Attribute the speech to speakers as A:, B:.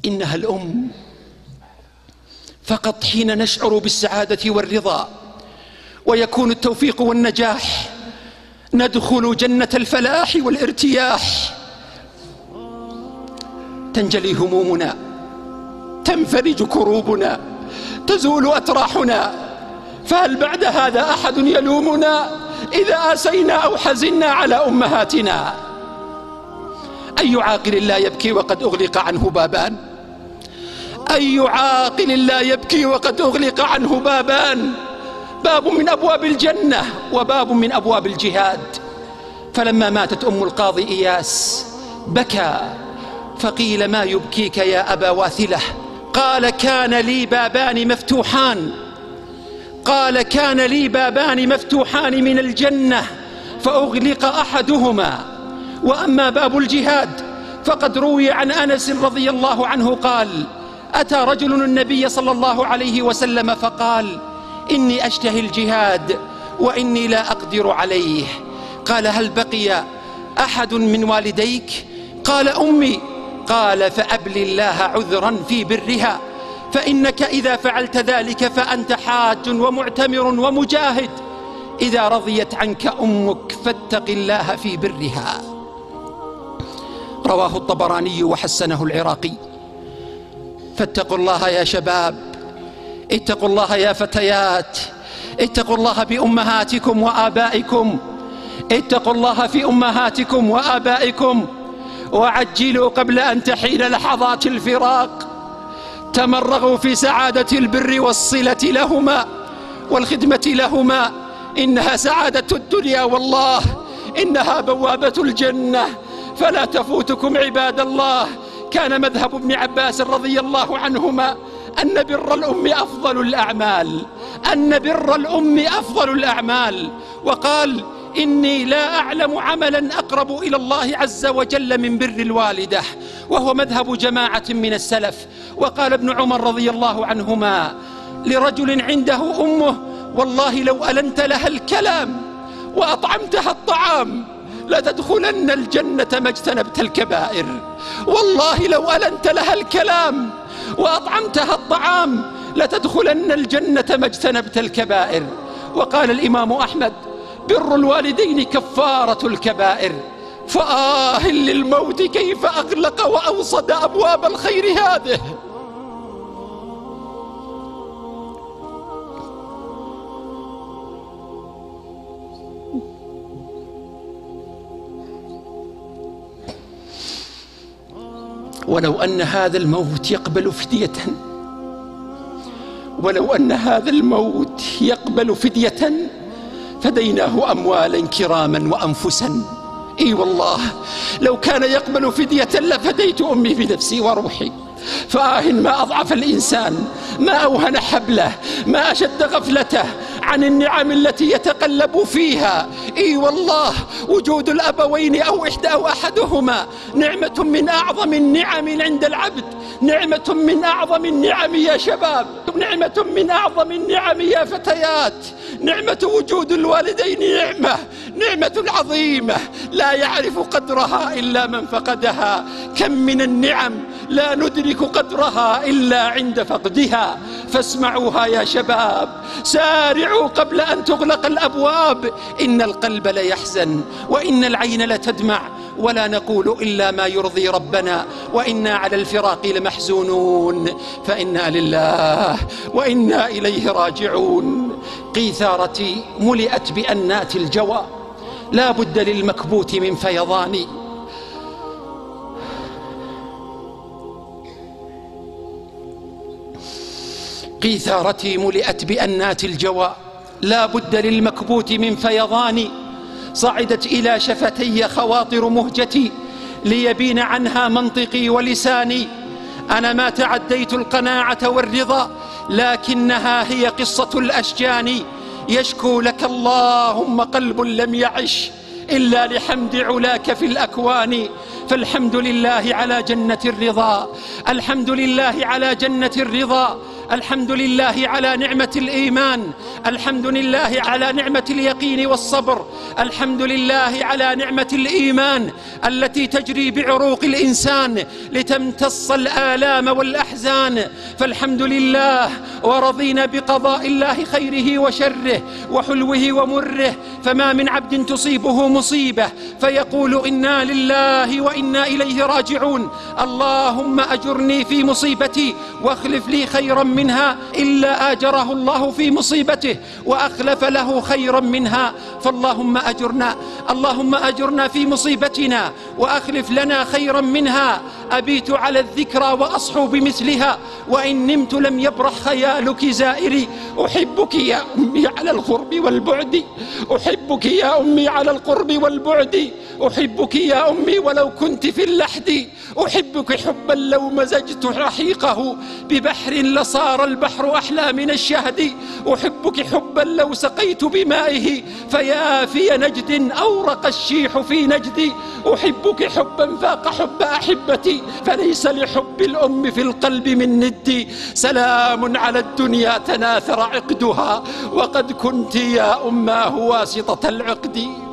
A: إنها الأم. فقط حين نشعر بالسعادة والرضا ويكون التوفيق والنجاح ندخل جنة الفلاح والارتياح، تنجلي همومنا، تنفرج كروبنا، تزول أتراحنا. فهل بعد هذا أحد يلومنا إذا آسينا أو حزنا على أمهاتنا؟ أي عاقل لا يبكي وقد أغلق عنه بابان؟ أي عاقل لا يبكي وقد أغلق عنه بابان؟ باب من أبواب الجنة وباب من أبواب الجهاد. فلما ماتت أم القاضي إياس بكى، فقيل: ما يبكيك يا أبا واثلة؟ قال: كان لي بابان مفتوحان، قال: كان لي بابان مفتوحان من الجنة فأغلق أحدهما، وأما باب الجهاد فقد روي عن أنس رضي الله عنه قال: أتى رجل النبي صلى الله عليه وسلم فقال: إني أشتهي الجهاد وإني لا أقدر عليه. قال: هل بقي أحد من والديك؟ قال: أمي. قال: فأبل الله عذرا في برها، فإنك إذا فعلت ذلك فأنت حاج ومعتمر ومجاهد. إذا رضيت عنك أمك فاتق الله في برها. رواه الطبراني وحسنه العراقي. فاتقوا الله يا شباب، اتقوا الله يا فتيات، اتقوا الله بأمهاتكم وآبائكم، اتقوا الله في أمهاتكم وآبائكم، وعجلوا قبل أن تحين لحظات الفراق. تمرغوا في سعادة البر والصلة لهما والخدمة لهما، إنها سعادة الدنيا، والله إنها بوابة الجنة، فلا تفوتكم عباد الله. كان مذهب ابن عباس رضي الله عنهما أن بر الأم أفضل الأعمال، أن بر الأم أفضل الأعمال. وقال: إني لا أعلم عملا أقرب إلى الله عز وجل من بر الوالدة، وهو مذهب جماعة من السلف. وقال ابن عمر رضي الله عنهما لرجل عنده أمه: والله لو ألنت لها الكلام وأطعمتها الطعام لتدخلن الجنة ما اجتنبت الكبائر. والله لو ألنت لها الكلام وأطعمتها الطعام لتدخلن الجنة ما اجتنبت الكبائر. وقال الإمام أحمد: بر الوالدين كفارة الكبائر. فآه للموت كيف أغلق وأوصد أبواب الخير هذه. ولو أن هذا الموت يقبل فدية، ولو أن هذا الموت يقبل فدية فديناه أموالا كراما وأنفسا. إي والله لو كان يقبل فدية لفديت أمي بنفسي وروحي. فآه ما أضعف الإنسان، ما أوهن حبله، ما أشد غفلته عن النعم التي يتقلب فيها. إي والله وجود الأبوين أو إحدى أو أحدهما نعمة من أعظم النعم عند العبد، نعمة من أعظم النعم يا شباب، نعمة من أعظم النعم يا فتيات. نعمة وجود الوالدين نعمة عظيمة لا يعرف قدرها إلا من فقدها. كم من النعم لا ندرك قدرها إلا عند فقدها. فاسمعوها يا شباب، سارعوا قبل أن تغلق الأبواب. إن القلب ليحزن وإن العين لتدمع، ولا نقول إلا ما يرضي ربنا، وإنا على الفراق لمحزونون، فإنا لله وإنا إليه راجعون. قيثارتي ملئت بأنات الجوى، لا بد للمكبوت من فيضان. قيثارتي ملئت بأنات الجوى، لا بد للمكبوت من فيضان. صعدت إلى شفتي خواطر مهجتي ليبين عنها منطقي ولساني. أنا ما تعديت القناعة والرضا، لكنها هي قصة الأشجان. يشكو لك اللهم قلب لم يعش إلا لحمد علاك في الأكوان. فالحمد لله على جنة الرضا، الحمد لله على جنة الرضا الحمد لله على نعمة الإيمان، الحمد لله على نعمة اليقين والصبر، الحمد لله على نعمة الإيمان التي تجري بعروق الإنسان لتمتص الآلام والأحزان. فالحمد لله، ورضينا بقضاء الله خيره وشره وحلوه ومره. فما من عبد تصيبه مصيبة فيقول إنا لله وإنا إليه راجعون، اللهم أجرني في مصيبتي واخلف لي خيرا منها، إلا آجره الله في مصيبته وأخلف له خيرا منها. فاللهم أجرنا، اللهم أجرنا في مصيبتنا وأخلف لنا خيرا منها. أبيت على الذكرى وأصحو بمثلها، وإن نمت لم يبرح خيالك زائري. أحبك يا أمي على القرب والبعد، أحبك يا أمي على القرب والبعد، أحبك يا أمي ولو كنت في اللحد، أحبك حبا لو مزجت رحيقه ببحر لصار البحر أحلى من الشهد، أحبك حبا لو سقيت بمائه فيا في نجد أورق الشيح في نجدي، أحبك حبا فاق حب أحبتي فليس لحب الأم في القلب من ندي. سلام على الدنيا تناثر عقدها وقد كنت يا أماه واسطة العقد.